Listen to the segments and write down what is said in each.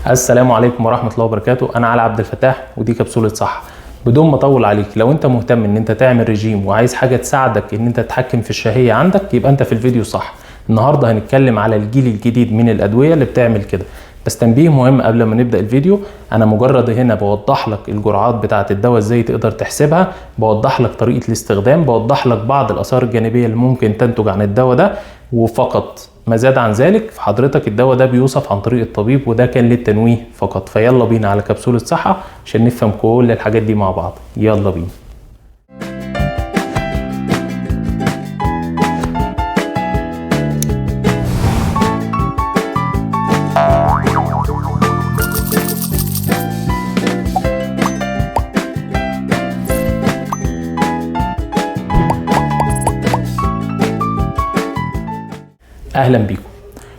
السلام عليكم ورحمة الله وبركاته. أنا علي عبد الفتاح ودي كبسولة صحة. بدون ما أطول عليك، لو أنت مهتم إن أنت تعمل رجيم وعايز حاجة تساعدك إن أنت تتحكم في الشهية عندك، يبقى أنت في الفيديو صح. النهاردة هنتكلم على الجيل الجديد من الأدوية اللي بتعمل كده. بس تنبيه مهم قبل ما نبدأ الفيديو، أنا مجرد هنا بوضح لك الجرعات بتاعة الدواء إزاي تقدر تحسبها، بوضح لك طريقة الاستخدام، بوضح لك بعض الآثار الجانبية اللي ممكن تنتج عن الدواء ده، وفقط ما زاد عن ذلك فحضرتك الدواء ده بيوصف عن طريق الطبيب، وده كان للتنويه فقط. فيلا بينا على كبسولة صحة عشان نفهم كل الحاجات دي مع بعض. يلا بينا. اهلا بيكم.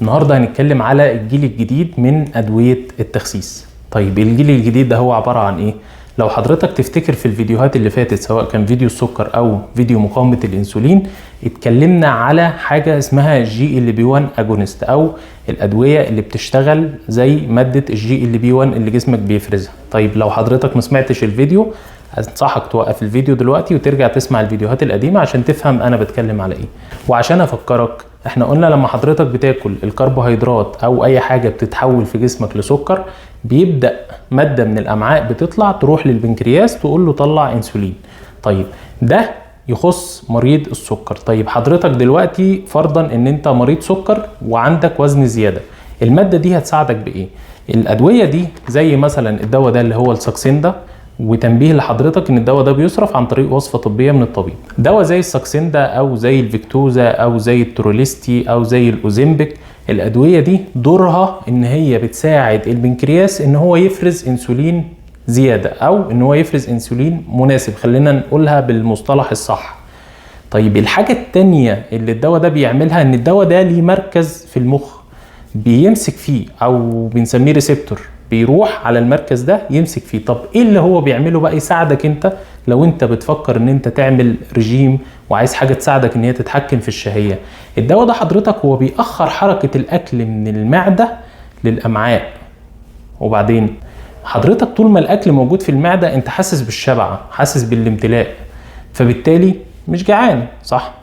النهارده هنتكلم على الجيل الجديد من ادويه التخسيس. طيب الجيل الجديد ده هو عباره عن ايه؟ لو حضرتك تفتكر في الفيديوهات اللي فاتت، سواء كان فيديو السكر او فيديو مقاومه الانسولين، اتكلمنا على حاجه اسمها GLP-1 اجونست، او الادويه اللي بتشتغل زي ماده GLP-1 اللي جسمك بيفرزها. طيب لو حضرتك ما سمعتش الفيديو، انصحك توقف الفيديو دلوقتي وترجع تسمع الفيديوهات القديمه عشان تفهم انا بتكلم على ايه. وعشان افكرك، احنا قلنا لما حضرتك بتاكل الكربوهيدرات او اي حاجه بتتحول في جسمك لسكر، بيبدا ماده من الامعاء بتطلع تروح للبنكرياس تقول له طلع انسولين. طيب ده يخص مريض السكر. طيب حضرتك دلوقتي فرضا ان انت مريض سكر وعندك وزن زياده، الماده دي هتساعدك بايه؟ الادويه دي زي مثلا الدواء ده اللي هو الساكسيندا، وتنبيه لحضرتك ان الدواء ده بيصرف عن طريق وصفه طبيه من الطبيب. دواء زي الساكسيندا او زي الفيكتوزا او زي التروليستي او زي الاوزيمبيك، الادويه دي دورها ان هي بتساعد البنكرياس ان هو يفرز انسولين زياده، او ان هو يفرز انسولين مناسب، خلينا نقولها بالمصطلح الصح. طيب الحاجه الثانيه اللي الدواء ده بيعملها، ان الدواء ده ليه مركز في المخ بيمسك فيه، او بنسميه ريسبتور، بيروح على المركز ده يمسك فيه. طب ايه اللي هو بيعمله بقى يساعدك انت لو انت بتفكر ان انت تعمل رجيم وعايز حاجه تساعدك ان هي تتحكم في الشهيه؟ الدواء ده حضرتك هو بيأخر حركه الاكل من المعده للامعاء. وبعدين حضرتك طول ما الاكل موجود في المعده انت حاسس بالشبع، حاسس بالامتلاء، فبالتالي مش جعان، صح؟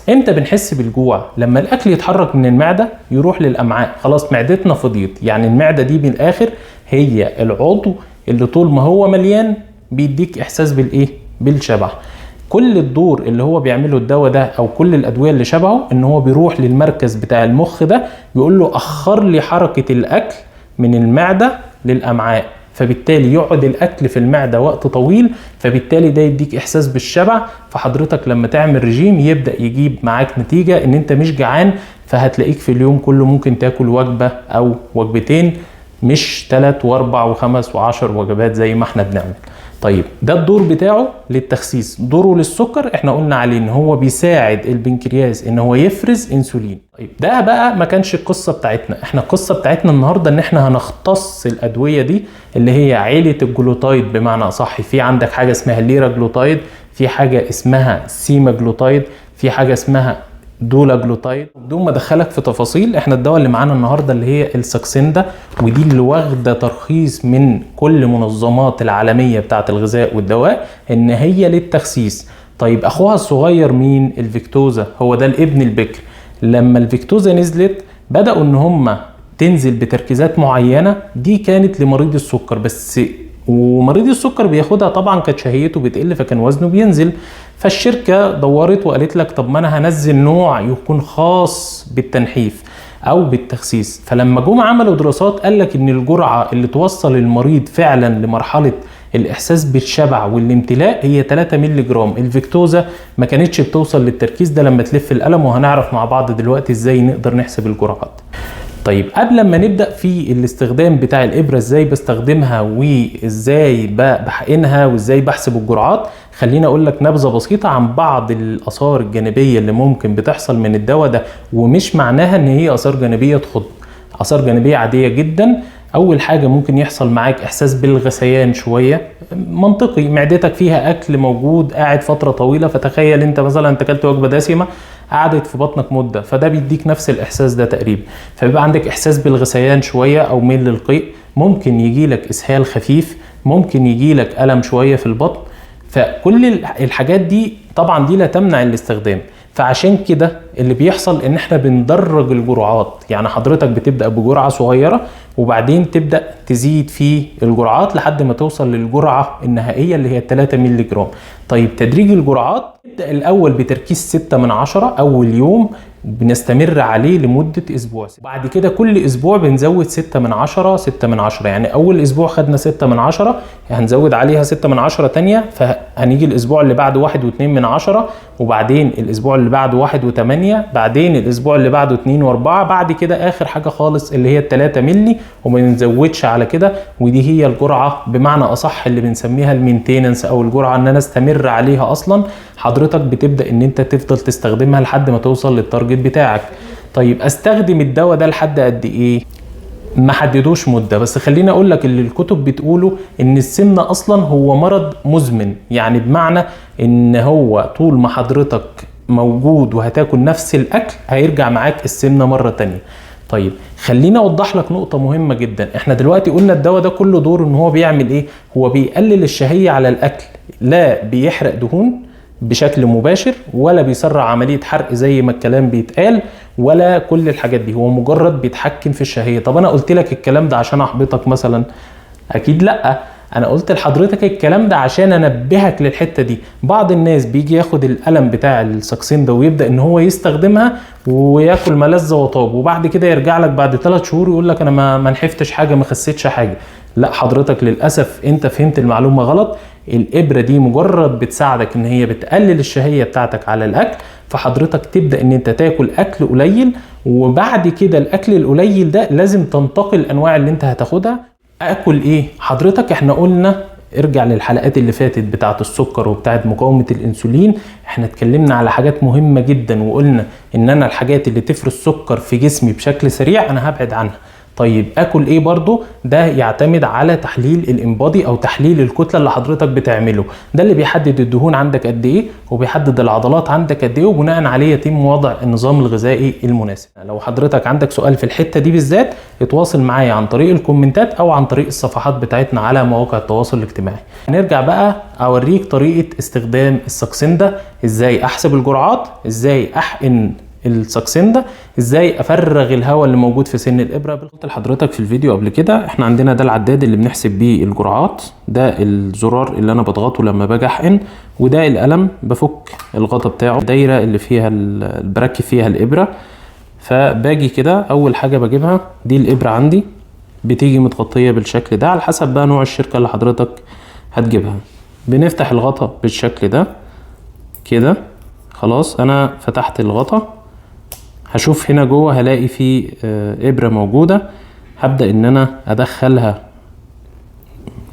امتى بنحس بالجوع؟ لما الاكل يتحرك من المعده يروح للامعاء. خلاص معدتنا فضيت، يعني المعده دي بالاخر هي العضو اللي طول ما هو مليان بيديك احساس بالايه؟ بالشبع. كل الدور اللي هو بيعمله الدواء ده او كل الادويه اللي شبهه، ان هو بيروح للمركز بتاع المخ ده يقول له اخر لي حركه الاكل من المعده للامعاء، فبالتالي يقعد الاكل في المعده وقت طويل، فبالتالي ده يديك احساس بالشبع. فحضرتك لما تعمل رجيم يبدا يجيب معاك نتيجه ان انت مش جعان، فهتلاقيك في اليوم كله ممكن تاكل وجبه او وجبتين، مش 3 و4 و5 و10 وجبات زي ما احنا بنعمل. طيب ده الدور بتاعه للتخسيس. دوره للسكر احنا قلنا عليه ان هو بيساعد البنكرياس ان هو يفرز انسولين. طيب ده بقى ما كانش القصه بتاعتنا، احنا القصه بتاعتنا النهارده ان احنا هنختص الادويه دي اللي هي عيله الجلوتايد بمعنى اصح. في عندك حاجه اسمها الليراجلوتايد، في حاجه اسمها سيماجلوتايد، في حاجه اسمها دولاجلوتايد. بدون ما ادخلك في تفاصيل، احنا الدواء اللي معانا النهارده اللي هي الساكسيندا، ودي اللي واخده ترخيص من كل منظمات العالميه بتاعه الغذاء والدواء ان هي للتخسيس. طيب اخوها الصغير مين؟ الفيكتوزا، هو ده الابن البكر. لما الفيكتوزا نزلت بداوا ان هم تنزل بتركيزات معينه، دي كانت لمريض السكر بس، ومريض السكر بياخدها طبعا كانت شهيته بتقل فكان وزنه بينزل. فالشركه دورت وقالت لك طب ما انا هنزل نوع يكون خاص بالتنحيف او بالتخسيس. فلما جم عملوا دراسات قال لك ان الجرعه اللي توصل المريض فعلا لمرحله الاحساس بالشبع والامتلاء هي 3 مللي جرام. الفيكتوزا ما كانتش بتوصل للتركيز ده لما تلف القلم، وهنعرف مع بعض دلوقتي ازاي نقدر نحسب الجرعات. طيب قبل ما نبدأ في الاستخدام بتاع الإبرة، ازاي بستخدمها وازاي بحقنها وازاي بحسب الجرعات، خليني اقول لك نبذة بسيطة عن بعض الآثار الجانبية اللي ممكن بتحصل من الدواء ده، ومش معناها ان هي آثار جانبية تخض، آثار جانبية عادية جدا. اول حاجة ممكن يحصل معاك احساس بالغثيان شوية، منطقي، معدتك فيها اكل موجود قاعد فترة طويلة، فتخيل انت مثلا انت اكلت وجبة دسمة قعدت في بطنك مده، فده بيديك نفس الاحساس ده تقريبا. فبيبقى عندك احساس بالغثيان شويه او ميل للقيء. ممكن يجيلك اسهال خفيف، ممكن يجيلك الم شويه في البطن. فكل الحاجات دي طبعا دي لا تمنع الاستخدام. فعشان كده اللي بيحصل ان احنا بندرج الجرعات، يعني حضرتك بتبدأ بجرعة صغيرة وبعدين تبدأ تزيد في الجرعات لحد ما توصل للجرعة النهائية اللي هي 3 مللي جرام. طيب تدريج الجرعات نبدأ الأول بتركيز 6/10 أول يوم، بنستمر عليه لمدة أسبوع. بعد كده كل أسبوع بنزود 6/10 6/10. يعني أول أسبوع خدنا 6/10، هنزود عليها 6/10 تانية، فهنيجي الأسبوع اللي بعده 1.2، وبعدين الأسبوع اللي بعده 1.8، بعدين الأسبوع اللي بعده 2.4، بعد كده آخر حاجة خالص اللي هي 3 مللي، وما نزودش على كده. ودي هي الجرعة بمعنى أصح اللي بنسميها المينتيننس، أو الجرعة إن أنا استمر عليها أصلا. حضرتك بتبدأ إن أنت تفضل تستخدمها لحد ما توصل للتارجت بتاعك. طيب استخدم الدواء ده لحد قد ايه؟ ما حددوش مده، بس خليني اقول لك اللي الكتب بتقوله ان السمنه اصلا هو مرض مزمن، يعني بمعنى ان هو طول ما حضرتك موجود وهتاكل نفس الاكل هيرجع معاك السمنه مره تانية. طيب خليني اوضح لك نقطه مهمه جدا. احنا دلوقتي قلنا الدواء ده كله دور ان هو بيعمل ايه؟ هو بيقلل الشهيه على الاكل، لا بيحرق دهون بشكل مباشر ولا بيسرع عملية حرق زي ما الكلام بيتقال ولا كل الحاجات دي، هو مجرد بيتحكم في الشهية. طب انا قلت لك الكلام ده عشان احبطك مثلا؟ اكيد لا، انا قلت لحضرتك الكلام ده عشان انبهك للحتة دي. بعض الناس بيجي ياخد القلم بتاع الساكسين ده ويبدأ ان هو يستخدمها وياكل ملذ وطاب، وبعد كده يرجع لك بعد 3 شهور يقول لك انا ما نحفتش حاجة، ما خسيتش حاجة. لا حضرتك للأسف انت فهمت المعلومة غلط. الإبرة دي مجرد بتساعدك ان هي بتقلل الشهية بتاعتك على الأكل، فحضرتك تبدأ ان انت تاكل أكل قليل، وبعد كده الأكل القليل ده لازم تنتقل الأنواع اللي انت هتاخدها. أكل ايه؟ حضرتك احنا قلنا ارجع للحلقات اللي فاتت بتاعت السكر وبتاعت مقاومة الانسولين، احنا اتكلمنا على حاجات مهمة جدا وقلنا ان انا الحاجات اللي تفرز سكر في جسمي بشكل سريع انا هبعد عنها. طيب اكل ايه برضو؟ ده يعتمد على تحليل الانبادي او تحليل الكتله اللي حضرتك بتعمله، ده اللي بيحدد الدهون عندك قد ايه وبيحدد العضلات عندك قد ايه، وبناء عليه يتم وضع النظام الغذائي المناسب. لو حضرتك عندك سؤال في الحته دي بالذات اتواصل معايا عن طريق الكومنتات او عن طريق الصفحات بتاعتنا على مواقع التواصل الاجتماعي. هنرجع بقى اوريك طريقه استخدام الساكسين ده، ازاي احسب الجرعات، ازاي احقن الساكسين ده، ازاي افرغ الهواء اللي موجود في سن الابره. قلت لحضرتك في الفيديو قبل كده احنا عندنا ده العداد اللي بنحسب بيه الجرعات، ده الزرار اللي انا بضغطه لما باجي احقن، وده القلم بفك الغطا بتاعه، الدايره اللي فيها بركب فيها الابره. فباجي كده اول حاجه بجيبها دي الابره عندي بتيجي متغطيه بالشكل ده على حسب بقى نوع الشركه اللي حضرتك هتجيبها. بنفتح الغطا بالشكل ده كده، خلاص انا فتحت الغطا، هشوف هنا جوه هلاقي في ابره موجوده، هبدا ان انا ادخلها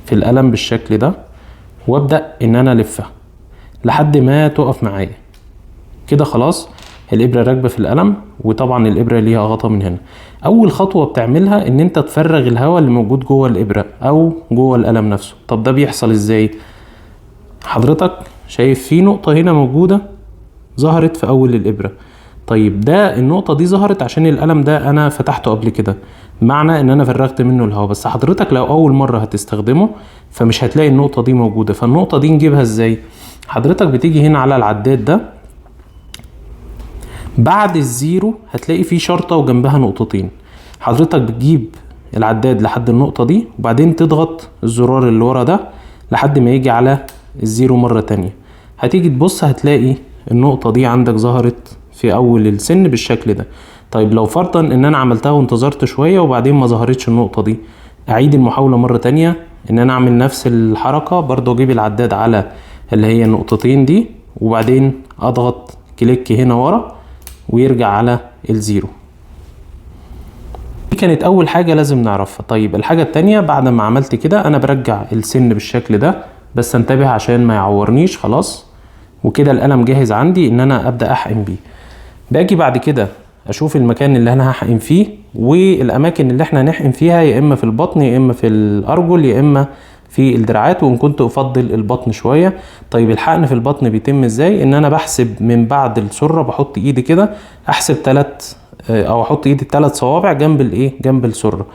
في القلم بالشكل ده وابدا ان انا الفها لحد ما تقف معايا كده. خلاص الابره راكبه في القلم، وطبعا الابره ليها غطا من هنا. اول خطوه بتعملها ان انت تفرغ الهواء اللي موجود جوه الابره او جوه القلم نفسه. طب ده بيحصل ازاي؟ حضرتك شايف في نقطه هنا موجوده ظهرت في اول الابره. طيب ده النقطة دي ظهرت عشان القلم ده انا فتحته قبل كده، معنى ان انا فرغت منه الهواء. بس حضرتك لو اول مرة هتستخدمه فمش هتلاقي النقطة دي موجودة. فالنقطة دي نجيبها ازاي؟ حضرتك بتيجي هنا على العداد ده، بعد الزيرو هتلاقي فيه شرطة وجنبها نقطتين. حضرتك بتجيب العداد لحد النقطة دي وبعدين تضغط الزرار اللي ورا ده لحد ما يجي على الزيرو مرة تانية. هتيجي تبص هتلاقي النقطة دي عندك ظهرت في اول السن بالشكل ده. طيب لو فرضا ان انا عملتها وانتظرت شوية وبعدين ما ظهرتش النقطة دي، اعيد المحاولة مرة تانية ان انا اعمل نفس الحركة برضو، اجيب العداد على اللي هي النقطتين دي وبعدين اضغط كليك هنا ورا ويرجع على الزيرو. دي كانت اول حاجة لازم نعرفها. طيب الحاجة التانية بعد ما عملت كده انا برجع السن بالشكل ده، بس انتبه عشان ما يعورنيش. خلاص وكده القلم جاهز عندي ان انا ابدأ احقن بيه. باجي بعد كده اشوف المكان اللي انا هحقن فيه، والاماكن اللي احنا هنحقن فيها يا اما في البطن يا اما في الارجل يا اما في الدراعات، وان كنت افضل البطن شوية. طيب الحقن في البطن بيتم ازاي؟ ان انا بحسب من بعد السرة، بحط ايدي كده احسب 3 او احط ايدي 3 صوابع جنب الايه، جنب السرة،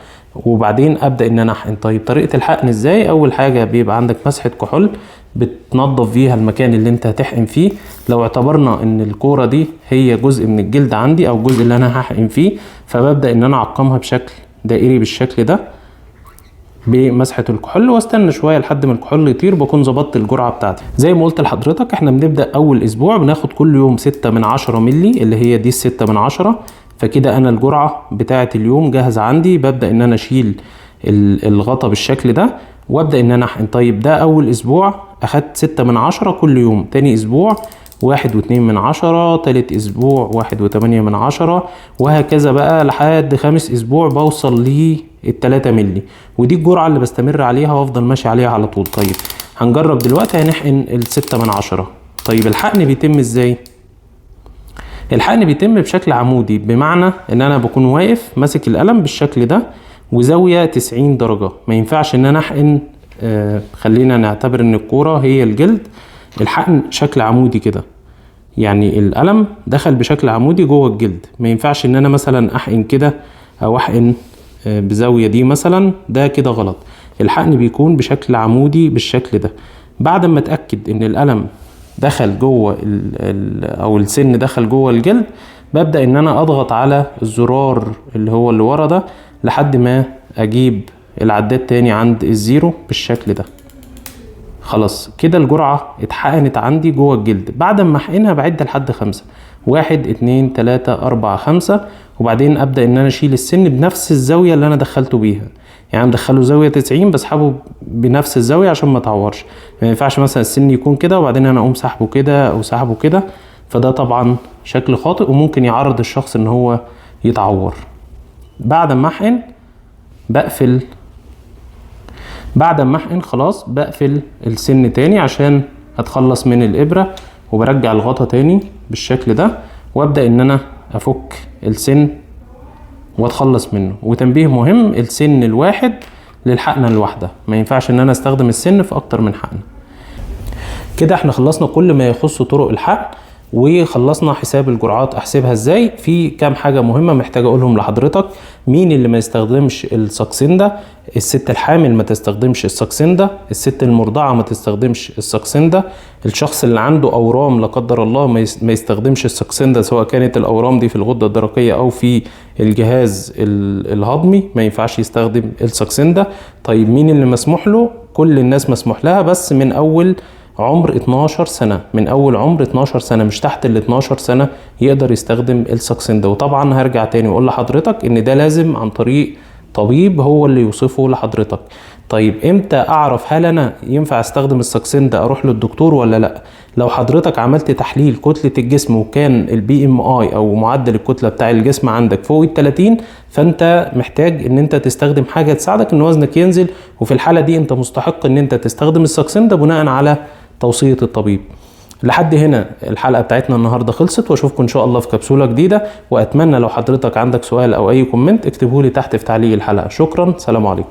وبعدين ابدا ان انا احقن. طيب طريقه الحقن ازاي؟ اول حاجه بيبقى عندك مسحه كحول بتنظف فيها المكان اللي انت هتحقن فيه. لو اعتبرنا ان الكوره دي هي جزء من الجلد عندي او الجزء اللي انا هحقن فيه، فببدا ان انا اعقمها بشكل دائري بالشكل ده بمسحه الكحول، واستنى شويه لحد ما الكحول يطير، بكون ظبطت الجرعه بتاعتي. زي ما قلت لحضرتك احنا بنبدا اول اسبوع بناخد كل يوم 6 من 10 مللي، اللي هي دي 6 من 10، فكده انا الجرعه بتاعه اليوم جاهزه عندي. ببدا ان انا اشيل الغطا بالشكل ده وابدا ان انا احقن. طيب ده اول اسبوع اخدت 6 من 10 كل يوم، تاني اسبوع 1 و2 من 10، تالت اسبوع 1 و8 من 10، وهكذا بقى لحد خامس اسبوع بوصل ل3 مللي، ودي الجرعه اللي بستمر عليها وافضل ماشي عليها على طول. طيب هنجرب دلوقتي هنحقن 6 من 10. طيب الحقن بيتم ازاي؟ الحقن بيتم بشكل عمودي، بمعنى ان انا بكون واقف ماسك القلم بالشكل ده وزاويه 90 درجه. ما ينفعش ان انا احقن خلينا نعتبر ان الكوره هي الجلد، الحقن شكل عمودي كده، يعني القلم دخل بشكل عمودي جوه الجلد. ما ينفعش ان انا مثلا احقن كده او احقن بزاويه دي مثلا، ده كده غلط. الحقن بيكون بشكل عمودي بالشكل ده. بعد ما اتاكد ان القلم دخل جوه او السن دخل جوه الجلد، ببدا ان انا اضغط على الزرار اللي هو اللي ورا ده لحد ما اجيب العداد تاني عند الزيرو بالشكل ده. خلاص كده الجرعه اتحقنت عندي جوه الجلد. بعد ما احقنها بعد لحد 5، 1 2 3 4 5، وبعدين ابدا ان انا اشيل السن بنفس الزاويه اللي انا دخلته بيها. يعني مدخله زاويه 90 بسحبه بنفس الزاويه عشان ما تعورش. ما ينفعش مثلا السن يكون كده وبعدين انا اقوم سحبه كده او سحبه كده، فده طبعا شكل خاطئ وممكن يعرض الشخص ان هو يتعور. بعد ما احقن بقفل، بعد ما احقن خلاص بقفل السن تاني عشان اتخلص من الابره، وبرجع الغطا تاني بالشكل ده، وابدا ان انا افك السن واتخلص منه. وتنبيه مهم، السن الواحد للحقنه الواحده، ما ينفعش ان انا استخدم السن في اكتر من حقنه. كده احنا خلصنا كل ما يخص طرق الحقن، وخلصنا حساب الجرعات احسبها ازاي. في كام حاجه مهمه محتاج اقولهم لحضرتك. مين اللي ما يستخدمش الساكسندا؟ الست الحامل ما تستخدمش الساكسندا، الست المرضعه ما تستخدمش الساكسندا، الشخص اللي عنده اورام لا قدر الله ما يستخدمش الساكسندا، سواء كانت الاورام دي في الغده الدرقيه او في الجهاز الهضمي ما ينفعش يستخدم الساكسندا. طيب مين اللي مسموح له؟ كل الناس مسموح لها، بس من اول عمر 12 سنة، من أول عمر 12 سنة، مش تحت ال 12 سنة يقدر يستخدم الساكسندا. وطبعا هرجع تاني وأقول لحضرتك إن ده لازم عن طريق طبيب هو اللي يوصفه لحضرتك. طيب إمتى أعرف هل أنا ينفع أستخدم الساكسندا؟ أروح للدكتور ولا لأ؟ لو حضرتك عملت تحليل كتلة الجسم وكان الBMI أو معدل الكتلة بتاع الجسم عندك فوق ال 30، فأنت محتاج إن أنت تستخدم حاجة تساعدك إن وزنك ينزل، وفي الحالة دي أنت مستحق إن أنت تستخدم الساكسندا بناء على توصية الطبيب. لحد هنا الحلقة بتاعتنا النهاردة خلصت، واشوفكم ان شاء الله في كبسولة جديدة. واتمنى لو حضرتك عندك سؤال او اي كومنت اكتبه لي تحت في تعليق الحلقة. شكرا، سلام عليكم.